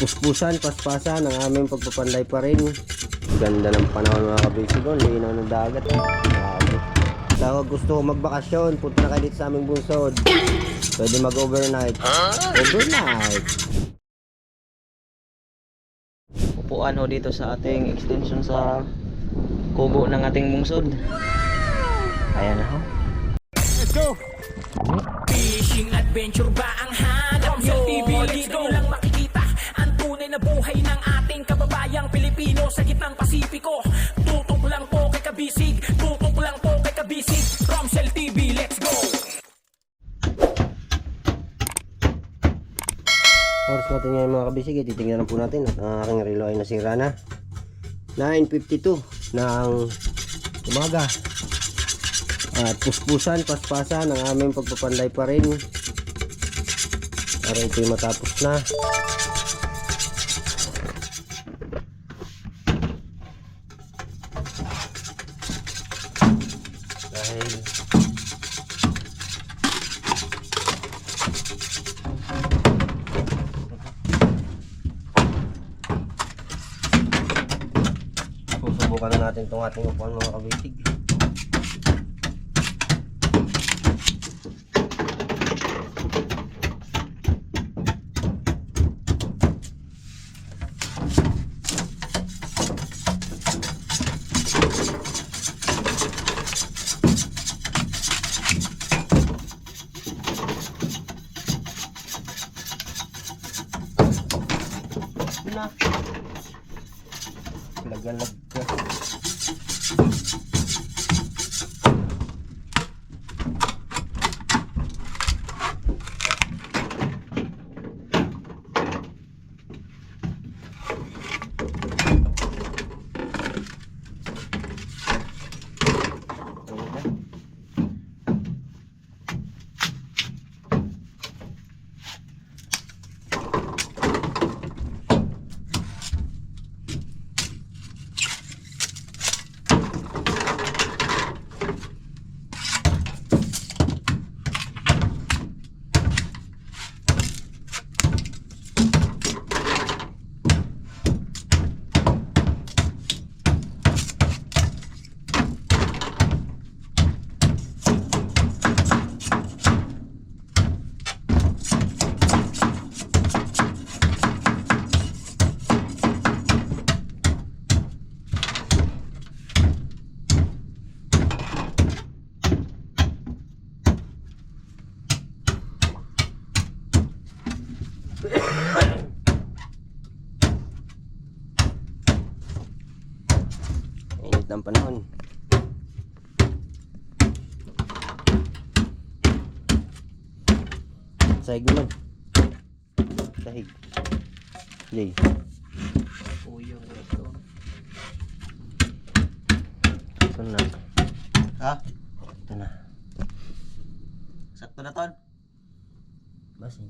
puspusan, paspasan ang aming pagpapanday pa rin. Ganda ng panahon mga kabisigon, linaw ng dagat. Grabe. Tawag gusto ko magbakasyon, punta na kayo dito sa aming bungsod. Pwede mag-overnight. Overnight. Upuan ho dito sa ating extension sa kubo ng ating bungsod. Ayan na ho. Let's go! Fishing adventure ba ang hanap nyo? TV dito lang makikita ang tunay na buhay ng ating kababayang Pilipino sa gitnang Pasipiko. Tutok lang po kay Kabisig, tutok lang po kay Kabisig. Romsel TV, let's go! Oras natin ngayon mga kabisig, titingnan na po natin at ang aking relo ay nasira na. 9:52 ng umaga. At puspusan, paspasan ang aming pagpapanday pa rin para ito'y matapos na. Dahil susubukan na natin itong ating upuan mga kabisig. Na lagalag ka. Init ng panahon. Sahig naman. Sahig. Jay. Puyong ito. Ito na. Ha? Ito na. Sakto na ton? Basi.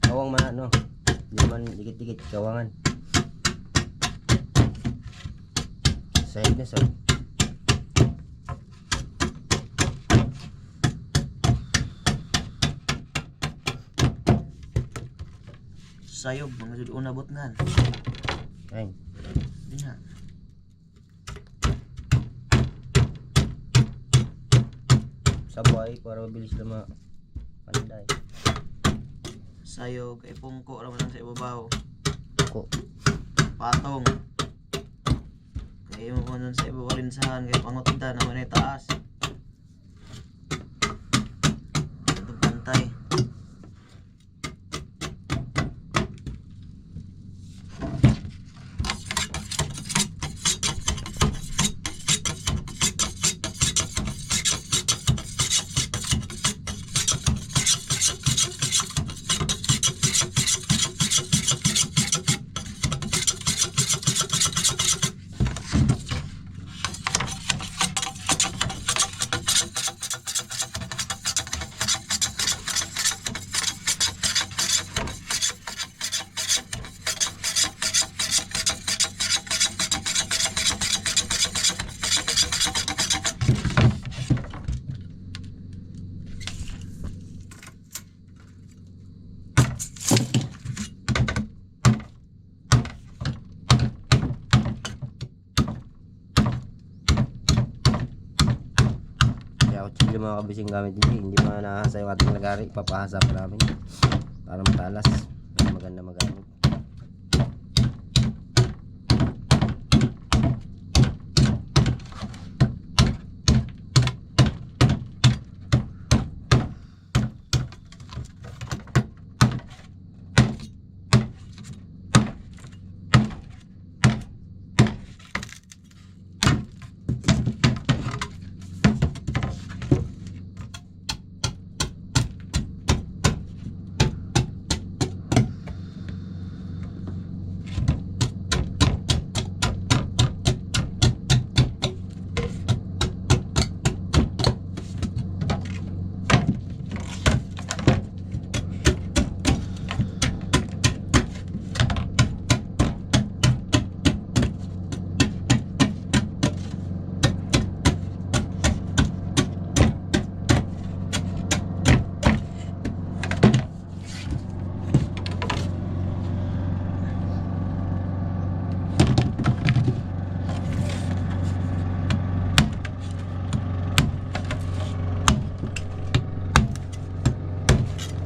Kawang man ano. Hindi man dikit-dikit. Kawangan. Sahig na sahig. Sayog, mga jud una botnan. Ay. Di na. Sabay para mabilis na mapanday. Sayog, kay pungko naman lang sa ibabaw. Ko. Patong. Kaya mo nun sa ibabaw linsahan, kay pangutida naman ay taas. Ito pantay. tali mga kabising gamit hindi mahasa yung ating lagari, papahasa pa namin para matalas, para maganda magamit.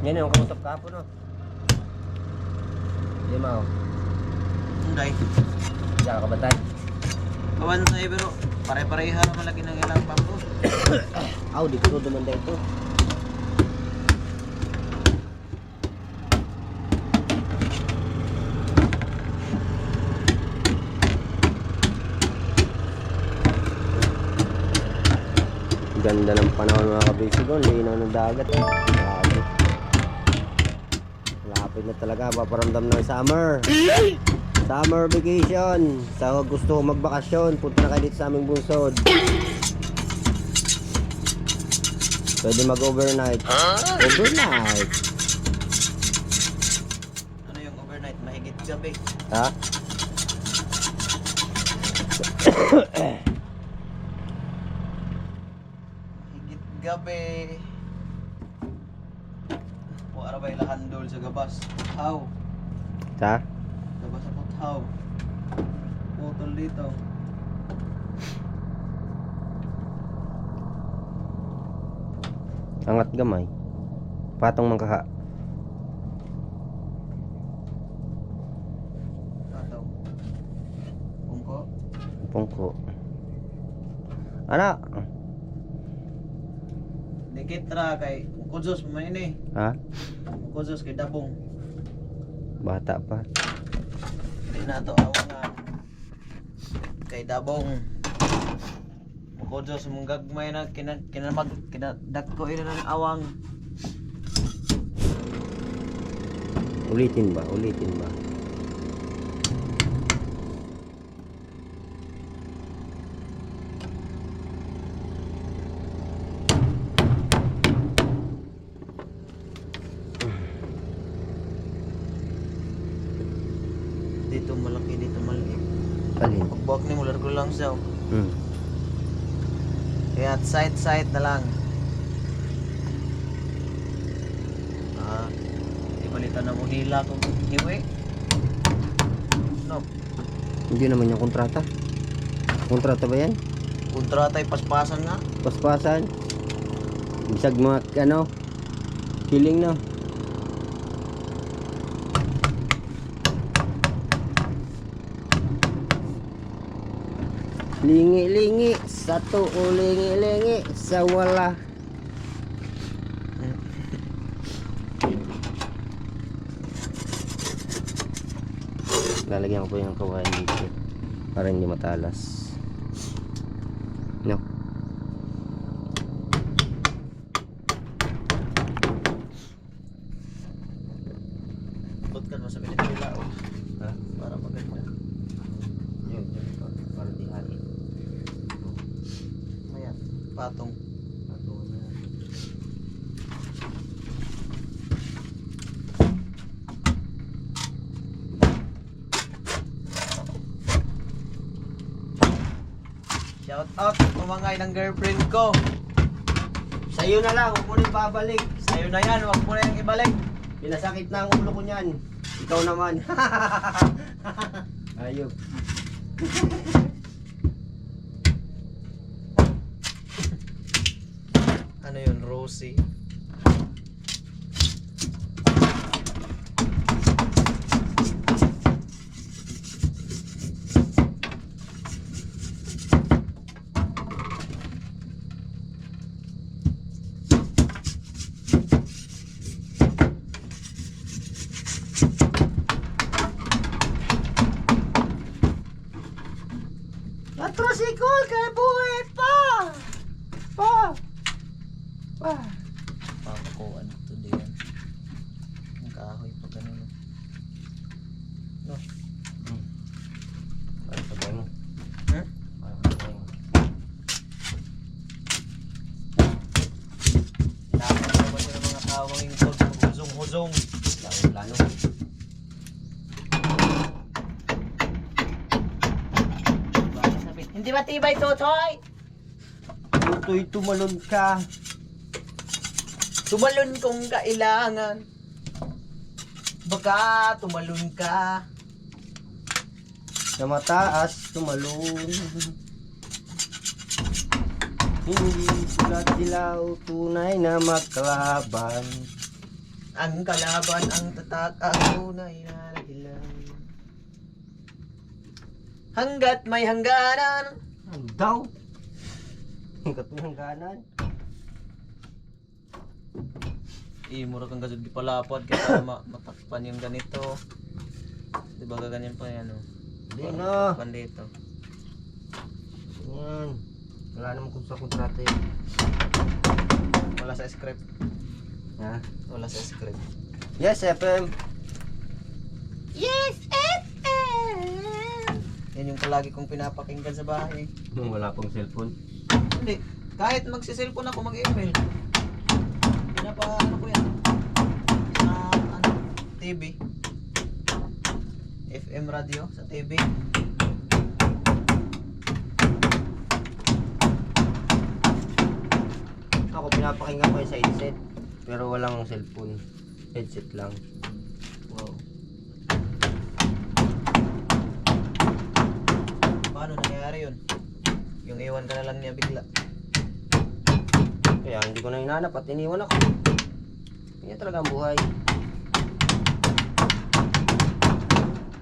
Yan yung kausap ka po, no? Hindi mo. Hindi. Diyan ka batay. Kawan sa pero pare-pareha naman lagi ng ilang pampo. Aw, di ko dumanda ito. Ganda ng panahon mga kabisi ko, linaw ng dagat. Grabe. Malapit na talaga, paparamdam ng summer. Summer vacation. Sa gusto ko magbakasyon, punta na kayo dito sa aming bungsod. Pwede mag-overnight. Overnight. Ano yung overnight? Mahigit gabi. Ha? Mahigit gabi. Wala ba yung handol sa gabas? How? Ha? Gabas ako how? Putol dito. Angat gamay. Patong mangkaha. Ataw. Pungko. Pungko. Anak. Dikit ra kay Kuzos man ini. Ha? Kuzos kay Dabong. Bata pa. Di na to awangan. Kay Dabong. Kuzos mong gagmay na kinadakko ina ng awang. Ulitin ba? Ulitin ba? Dito malaki, dito maliit. Alin? Pagbuwak ni mular ko lang siya. Hmm. Kaya side na lang. Ibalitan na mo hila kung hiwi. No. Hindi naman yung kontrata. Kontrata ba yan? Kontrata'y paspasan nga. Paspasan? Bisag mga ano? Feeling na. Lingi-lingi sa tuo, lingi-lingi sa wala. Lalagyan ko po yung kawain dito para hindi matalas. No. Ba't ka naman sa minitila o? Ha? Para maganda. Yun, para di hari. Ayan, patong. Patong na. Shout out kumangay ng girlfriend ko. Sa'yo na lang, huwag mo na ibabalik. Sa'yo na yan, huwag mo na yung ibalik. Pinasakit na ang ulo ko niyan. Ikaw naman. Ayop. Rosie. Atrosikol kay buhay pa! Pa! Papakuan ito din. Ang kahoy pa ganun. No? Para sabay mo. Ha? Para sabay mo. Dapat naman sila mga tao mangingkod. Huzong-huzong. Lalo. Hindi matibay, Totoy! Tutoy, tumalon ka. Tumalon kung kailangan. Baka tumalon ka. Sa mataas, tumalon. Hindi sulat dilaw, tunay na magkalaban. Ang kalaban, ang tatak, ang tunay na dahilan. Hanggat may hangganan. Ang daw. Ang katungganan. Mura kang gasod di palapad kaya matakpan yung ganito. Di ba gaganyan pa yan, oh? Hindi na. Takpan dito. Yan. Wala naman kung sa kontrata yun. Wala sa script. Ha? Wala sa script. Yes, FM. Yes, FM! Yan yung palagi kong pinapakinggan sa bahay. Wala pong cellphone. Hindi. Kahit magsiselfon ako, mag-email. Ano ko yan? Sa TV. FM radio sa TV. Ako pinapakinggan ko yung sa headset. Pero walang cellphone. Headset lang. Wow. Paano nangyari yun? Yung iwan ka na lang niya bigla. Kaya hindi ko na hinanap at iniwan ako. Yan talaga ang buhay.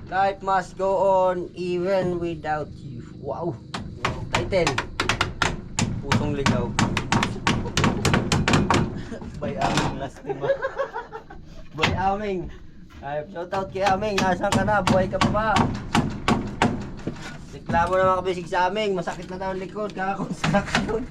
Life must go on even without you. Wow! Title. Pusong ligaw. By aming lastima. Boy Aming. Ay, shout out kay Aming. Nasaan ka na? Buhay ka pa ba? Reklamo na mga kabisig sa Aming. Masakit na daw ang likod. Kaka-construction.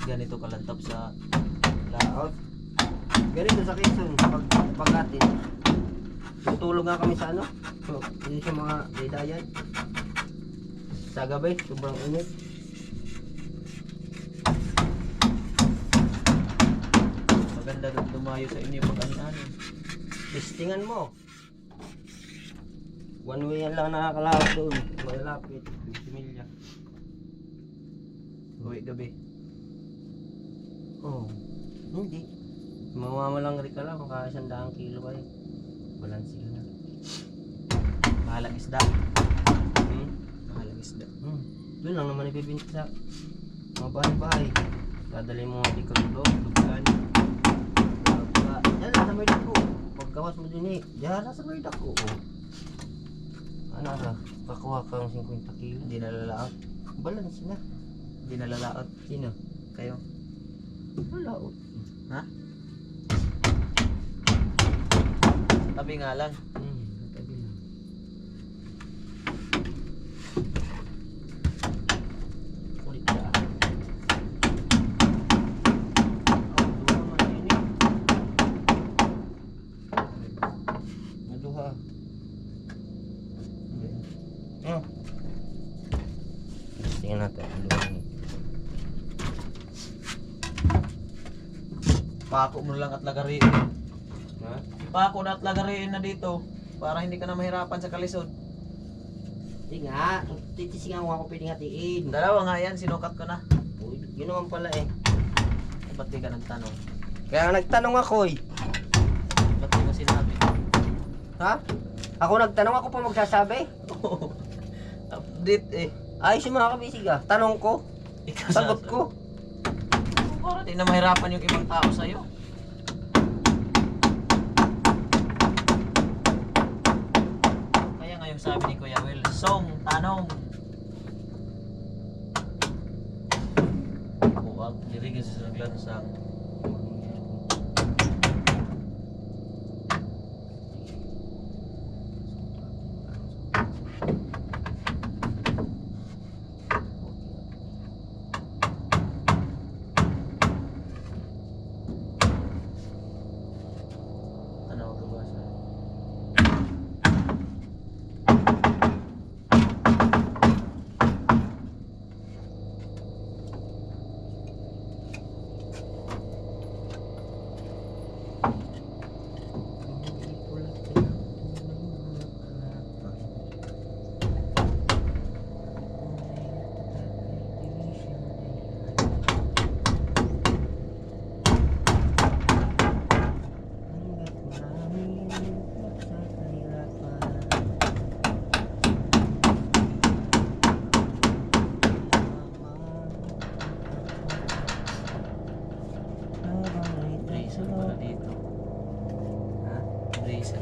Ganito kalantap sa Laot. Ganito sa Quezon. Pag natin. Tutulog nga kami sa ano. So, yun yung mga daydayan. Sa gabi, sobrang init. maganda doon tumayo sa inyo pag ano. Listingan mo. One way yan lang nakakalawat doon. Malapit. 50 milya. Uwi gabi. Oh. Hindi. Mamamalang ka lang. Kaya 100 kilo kayo. Balansi ka na. Mahalang isda. Mahalang isda. Doon lang naman ibibinta sa mga bahay-bahay. Dadali mo mga tikot doon. Dugkan. Yan lang sa may dako. Pagkawas mo din eh. Yan lang sa may dako. Ano ka? Pakuha kang 50 kilo. Hindi nalalaot. Balance na. Hindi nalalaot. Sino? Kayo. Wala. Ha? Tabi nga lang. Tabi lang. Ulit ka. Maduha man yun eh. Maduha. Tingnan natin. Maduha niya. Pako mo lang at lagariin. Ha? Ipako na at lagariin na dito para hindi ka na mahirapan sa kalisod. Hindi nga, titisingan ko ako pwedeng hatiin. Dalawa nga yan, sinukat ko na. Uy, yun naman pala eh. Ba't di ka nagtanong? Kaya nagtanong ako eh. Ba't di mo sinabi? Ha? Ako nagtanong, ako pa magsasabi? Update eh. Ayos yung mga kabisig ah. Tanong ko, Ikaw sagot sasabi. ko. Para di na mahirapan yung ibang tao sa'yo. Kaya nga yung sabi ni Kuya Will, song, tanong. Huwag, dirigin sa naglansang. Ano ako ba sa? Reason pala dito. Ha? Reason.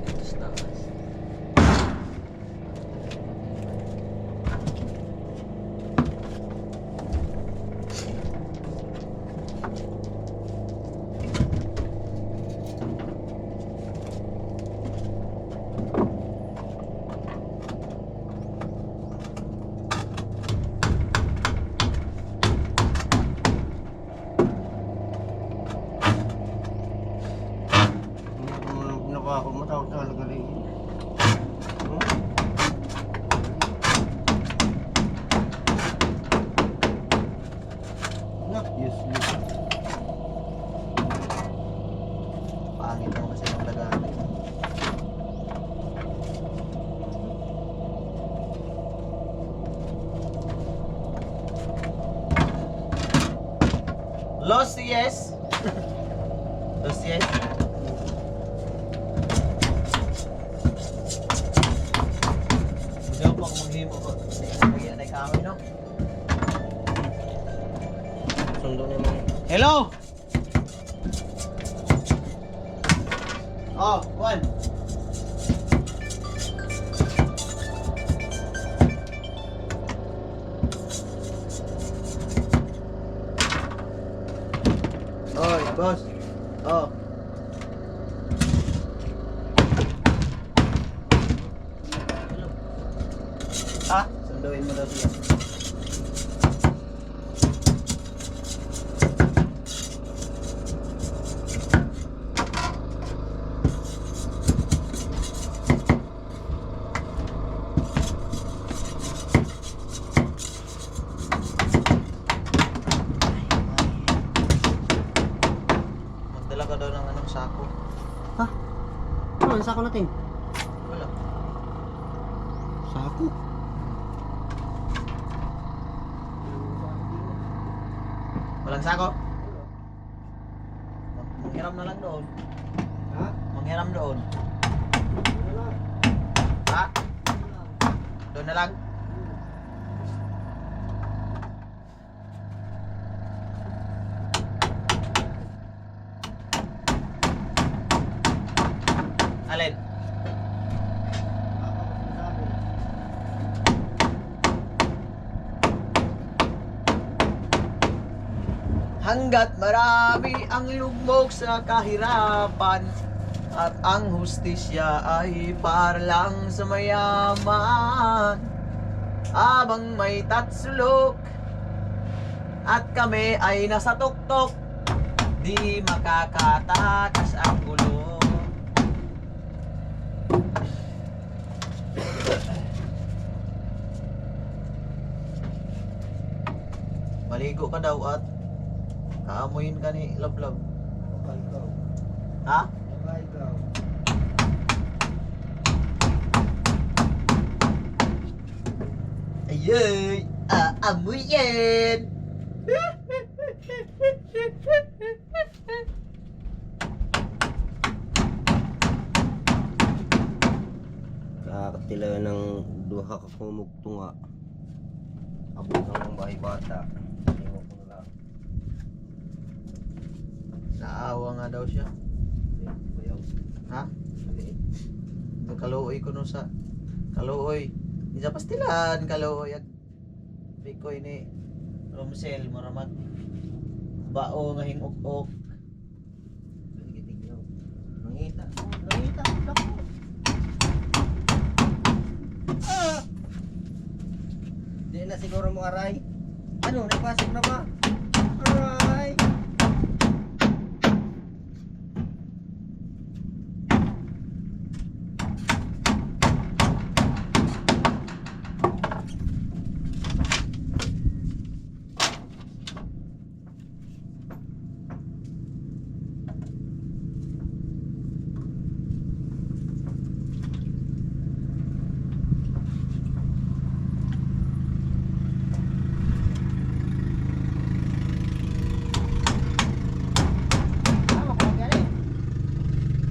Ito sa taas. Ako matawag talaga rin. Useless. Pangit naman kasi ng lagamit. Los yes. Los yes. Magawa pa ako maghimo ko. Nagyan ay kami no. Sundo naman. Hello. Oh, Juan. Oy, boss. Oh. Ha? Sunduin mo daw siya. Magdala ka daw ng anong sako. Ha? Ano ang sako natin? Wala. Sako? Walang sako? Manghiram na lang doon. Ha? Manghiram doon. Ha? Doon na lang. Alin? Hanggat marami ang lugmok sa kahirapan at ang hustisya ay para lang sa mayaman, abang may tatsulok at kami ay nasa tuktok, di makakatakas ang gulo. Maligo ka daw at kaamuyin ka ni Love. Ha? Ayun! Aamoy yan! Kakatila ng duha ka kumugto nga. Abot ng bahay bata. Ewan ko na lang. Naawa nga daw siya. Bayaw. Ha? Kaluoy ko no sa kaluoy. Isa pastilan kaluoy at bikoy ni Romsel maramat bao nga hingok-ok. Nangita. Nangita. Lako. Di na siguro mo aray. Ano? Napasok na ba? Aray!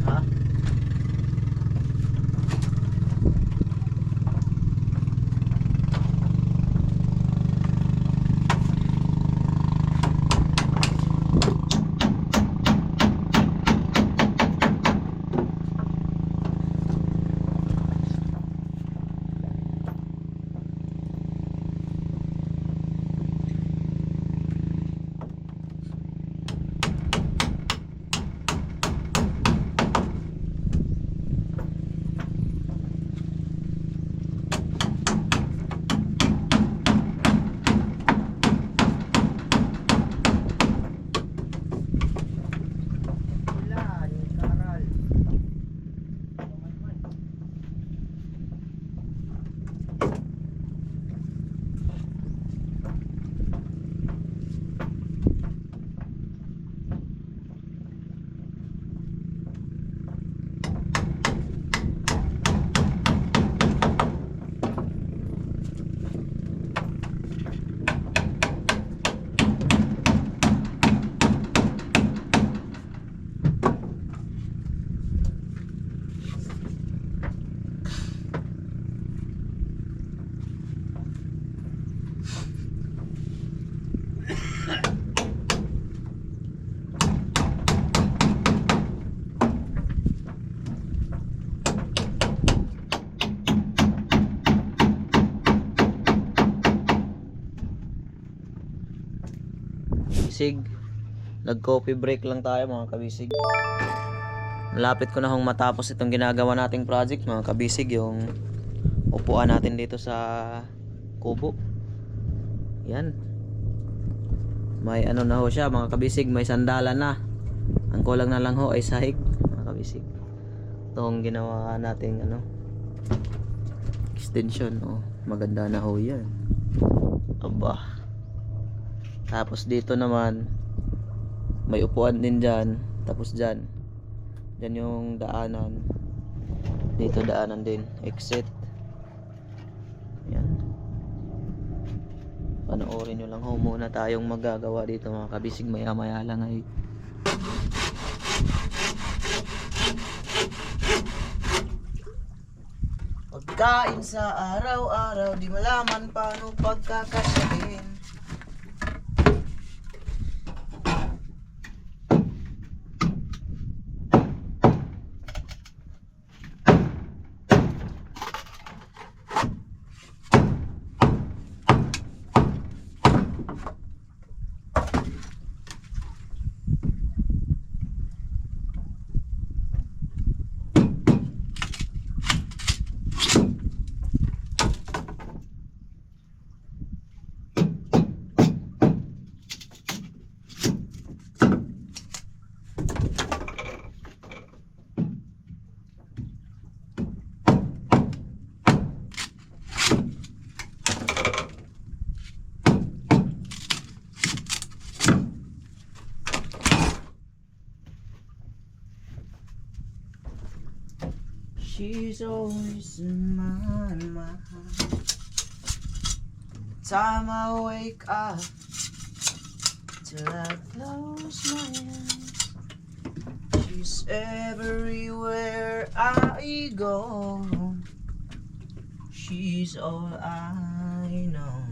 Ha? Kabisig, nag-coffee break lang tayo mga kabisig. Malapit ko na hong matapos itong ginagawa nating project mga kabisig, yung upuan natin dito sa kubo. Yan. May ano na ho siya mga kabisig, may sandalan na. Ang kulang na lang ho ay sahig mga kabisig. Itong ginawa nating ano, extension, oh, maganda na ho yan. Aba. Tapos dito naman may upuan din dyan. Tapos dyan yung daanan. Dito daanan din, exit. Yan. Panoorin nyo lang ho muna tayong magagawa dito mga kabisig. Maya maya lang ay Pagkain sa araw-araw, di malaman paano pagkakasahin. She's always in my mind. time I wake up till I close my eyes, she's everywhere I go. She's all I know.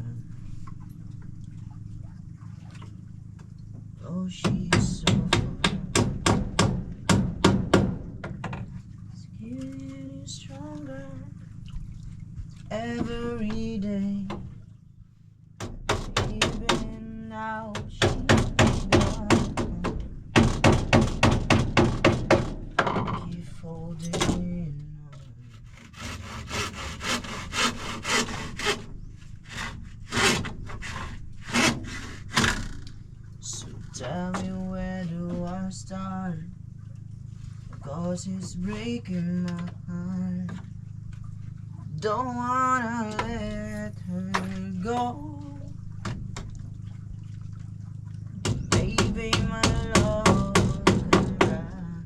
Oh, she's so getting stronger every day. Even now she's gone. Keep holding on. So tell me, where do I start? 'Cause it's breaking my heart. Don't wanna let her go. Maybe my love come back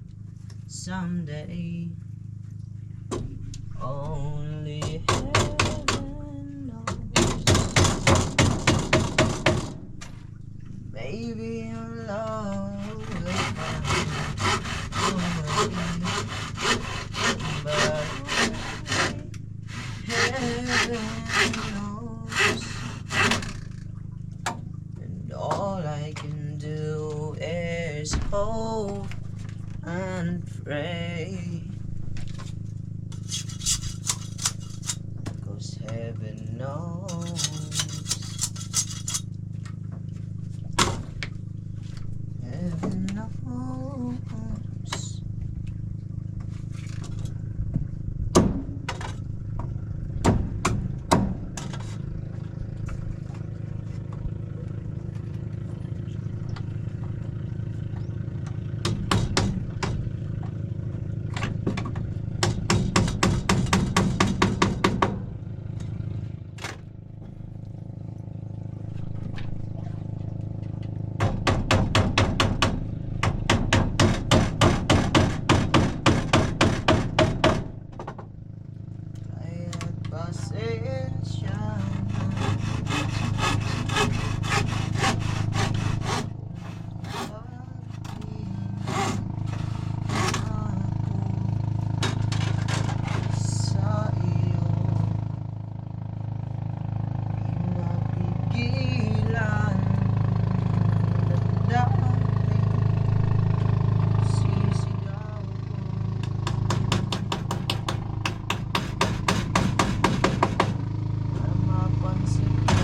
someday. Only heaven knows. Maybe your love will come, but heaven knows. And all I can do is hope and pray. 'Cause heaven knows. Heaven knows. Pasensya sa iyo, pinapigilan ng damdamin, sisigaw ko. Mapansin ko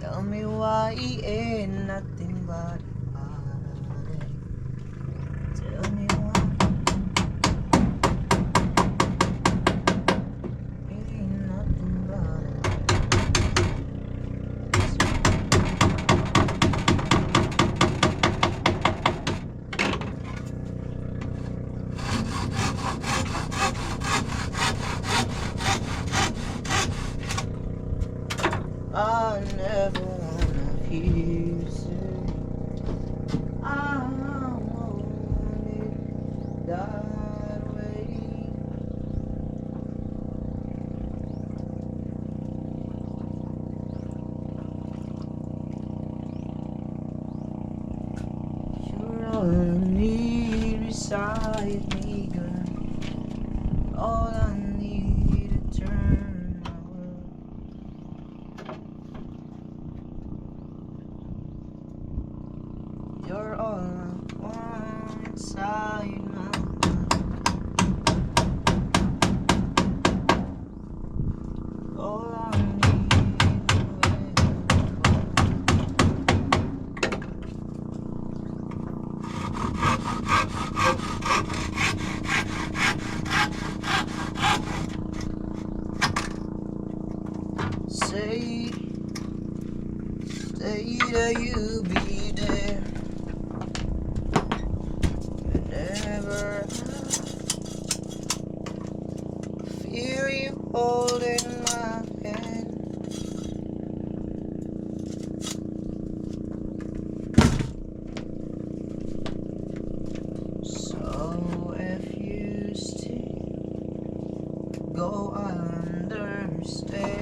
tell me why ain't nothing but heartache. Tell me why ain't nothing but I never wanna hear you say I want it that way. You're all I need beside me, girl. All I need to turn my world. You're all I want inside my heart. that you be there whenever I feel you holding my hand. So if you stay, go, I understand.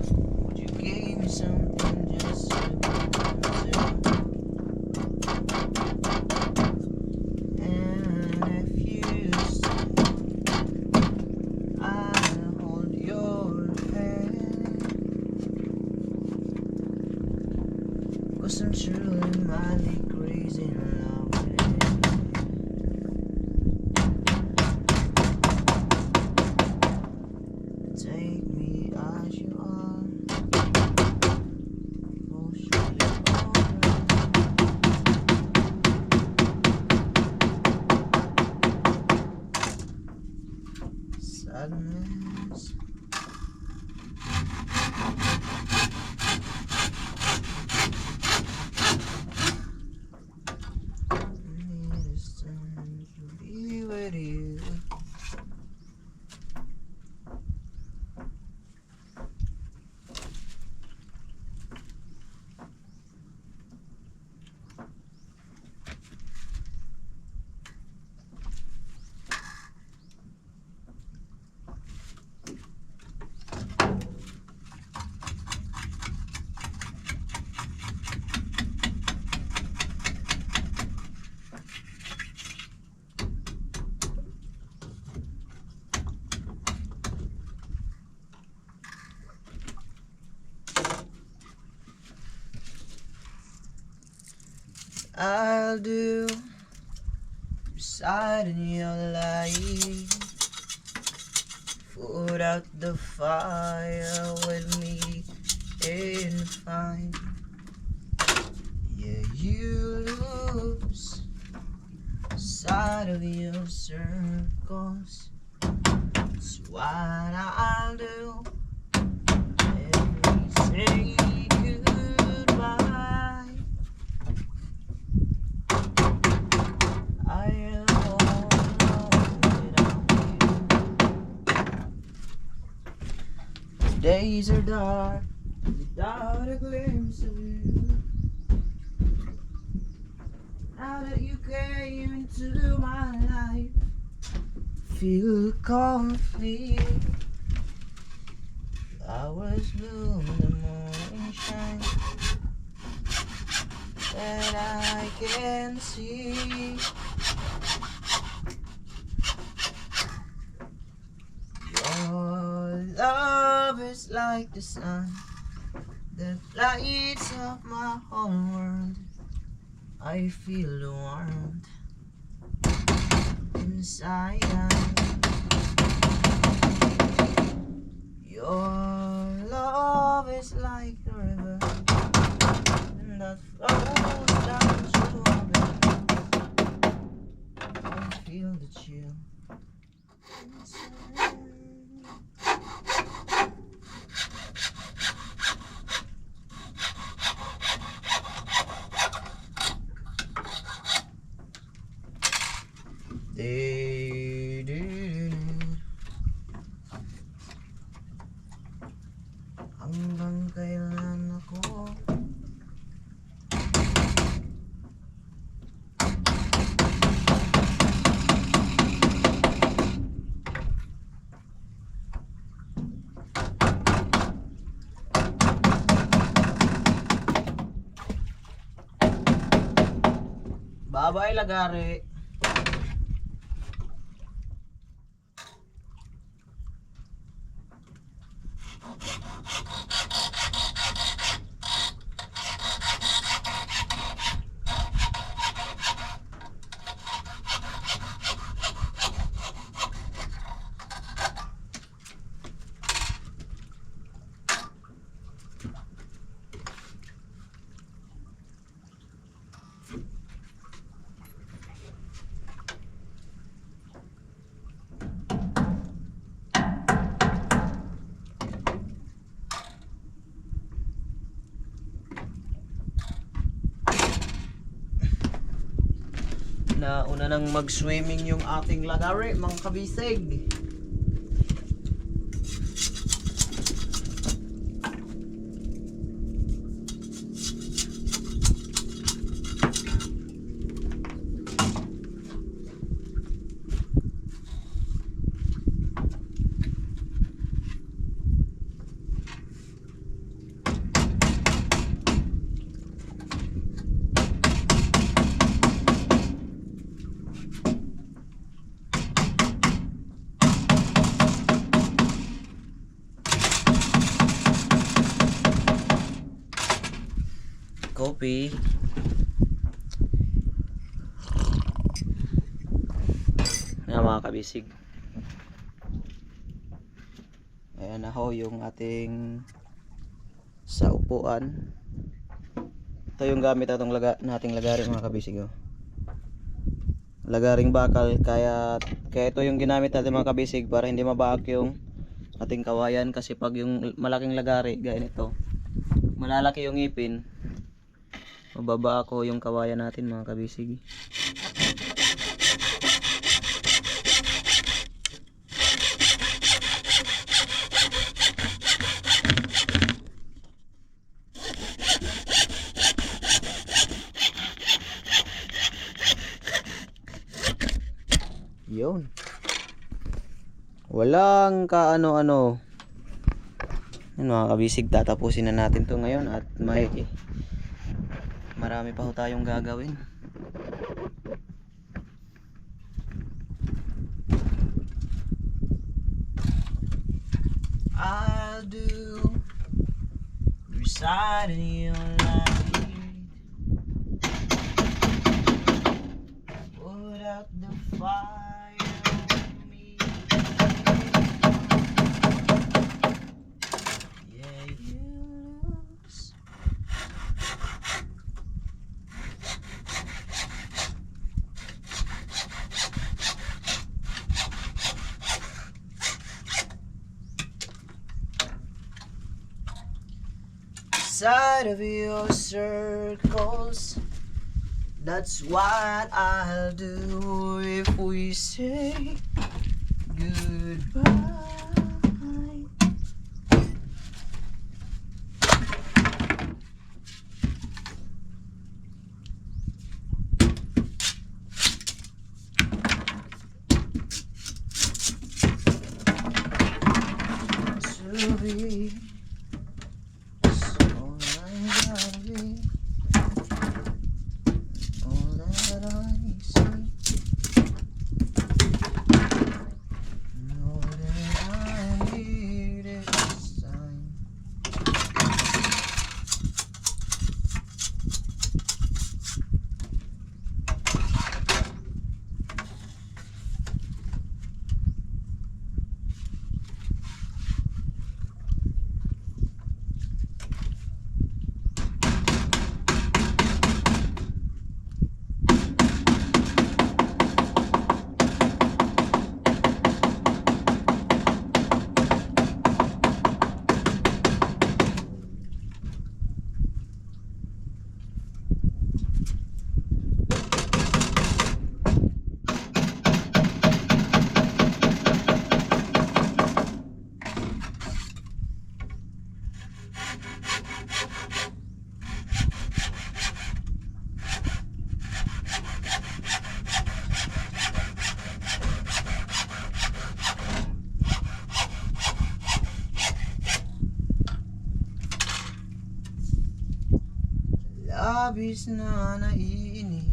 Would you give me something just to consider? And if you stay, I'll hold your hand. 'Cause I'm truly madly crazy in love with you. Take me as you are, emotionally over. Sadness. Need is time to be with you. I'll do beside in your light. Put out the fire with me and find. Yeah, you lose sight of your circles. It's what I'll do if we say goodbye. I am all alone without you. Days are dark without a glimpse of you. Now that you came into my life, feel complete. Flowers bloom in the morning shine, that I can see. Your love is like the sun that lights up my whole world. I feel the warmth inside. Your love is like the river that flows down to our bed. I feel the chill inside. Hanggang kailan ako bye-bye lagari. Nauna nang mag-swimming yung ating lagari, mga kabisig. Coffee. Ayan mga kabisig. Ayan na ho yung ating sa upuan. Ito yung gamit atong nating lagari mga kabisig. Oh. Lagaring bakal, kaya ito yung ginamit natin mga kabisig para hindi mabaak yung ating kawayan, kasi pag yung malaking lagari gaya nito, malalaki yung ngipin, mababa ako yung kawayan natin mga kabisig. Yun. Walang kaano-ano. Yun mga kabisig, tatapusin na natin to ngayon at marami pa ho tayong gagawin. I'll do reciting your light. Put out the fire on me. Yeah, you lose. Side of your circles, that's what I'll do if we say goodbye. To be all I gotta be, all that I see, know that I need it this time. Labis na naiinip,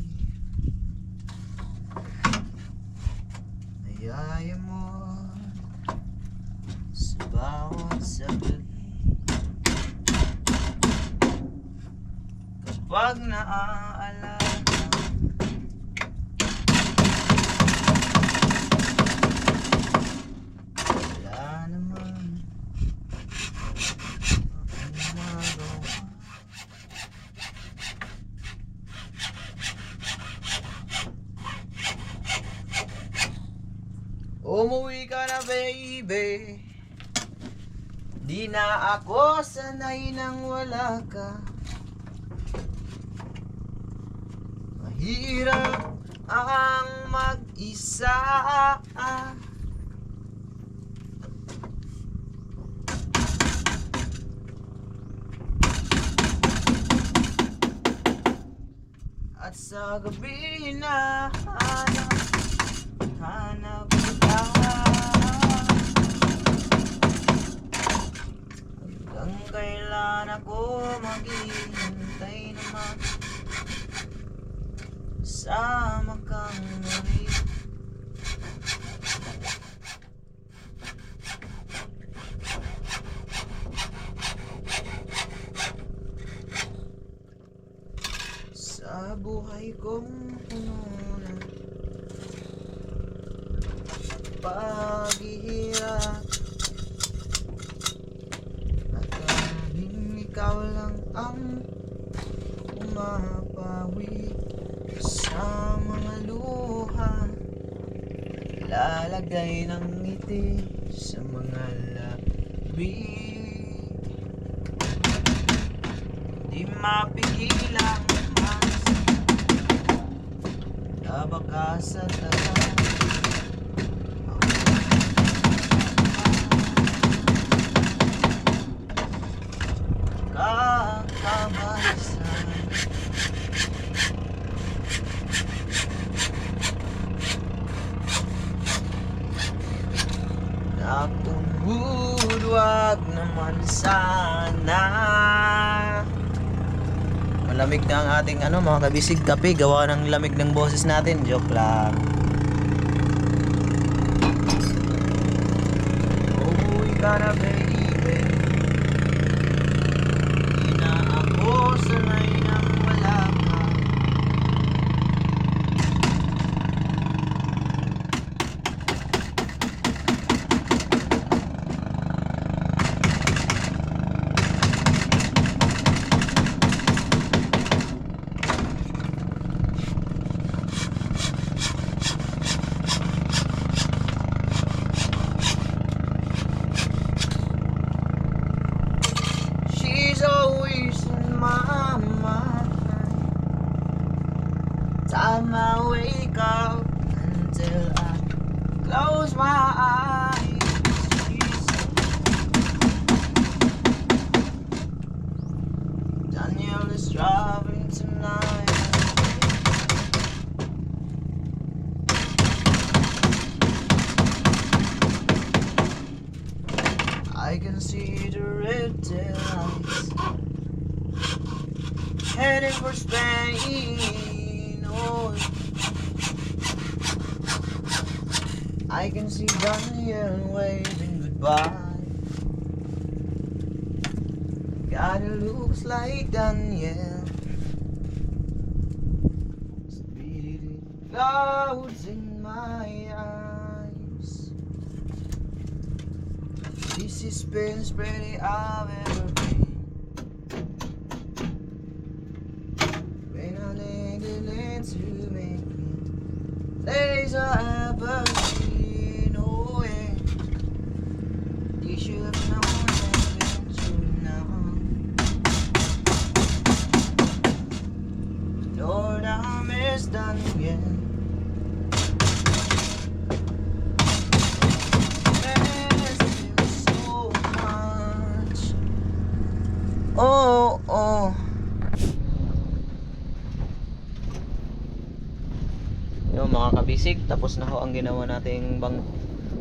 nayaya mo sa bawat saglit. Kapag naaalala, wala naman akong magawa. Umuwi ka na baby, di na ako sanay nang wala ka. Mahirap ang mag-isa. At sa gabi na hanap kita, hanggang kailan ako maghihintay naman, sama kang muli. Sa buhay kong puno ng paghihirap, at tanging ikaw lang ang umapawi sa mga luha, lalagay ng ngiti sa mga labi. Di mapigilang baka sa tagal kakabalisan. Napunod, wag naman sana. Malamig na ang ating mga kabisig kape, gawa ng lamig ng boses natin. Joke lang. Uuwi ka na baby, di na ako sanay nang wala ka. She's always in my mind. Time I wake up until I close my eyes. Danielle is driving tonight. I can see the red taillights heading for Spain. Oh, I can see Daniel waving goodbye. God, it looks like Daniel speeding clouds in my eyes. This is Spain's pretty I've ever been. When I landed in to make me days I ever seen. Oh yeah, you should have known that been true now. Lord, I miss Daniel. Oh, oh. Yung mga kabisig, tapos na ho ang ginawa nating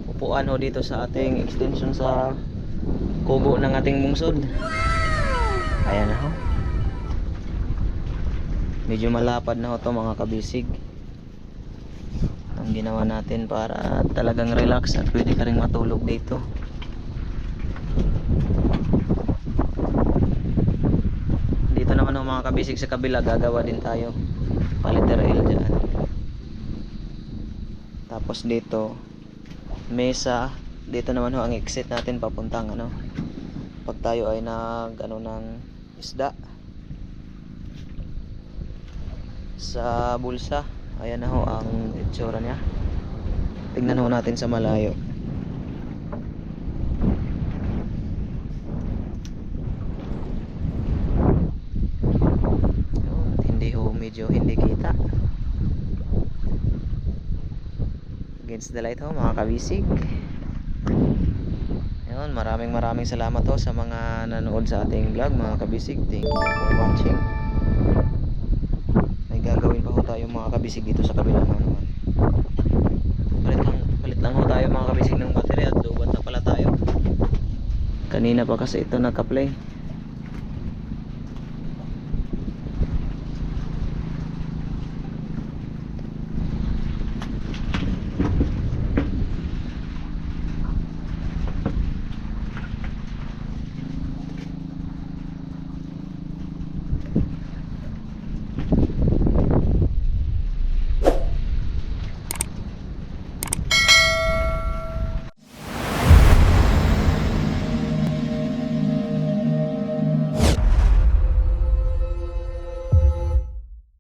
upuan ho dito sa ating extension sa kubo ng ating bungsod. Ayan na ho. Medyo malapad na ho to mga kabisig. Ang ginawa natin para talagang relax at pwede ka rin matulog dito. Dito naman ang mga kabisig sa kabila, gagawa din tayo paliter rail dyan. Tapos dito mesa, dito naman ho ang exit natin papuntang pag tayo ay ng isda sa bulsa. Ayan na ho ang itsura niya. Tingnan ho natin sa malayo. Hindi ho, medyo hindi kita. Against the light ho mga kabisig. Ayun, maraming salamat ho sa mga nanood sa ating vlog mga kabisig. Thank you for watching. May gagawin pa ho tayo mga kabisig dito sa kabilang naman. Palit lang ho tayo mga kabisig ng battery at lubat na pala tayo. Kanina pa kasi ito naka-play.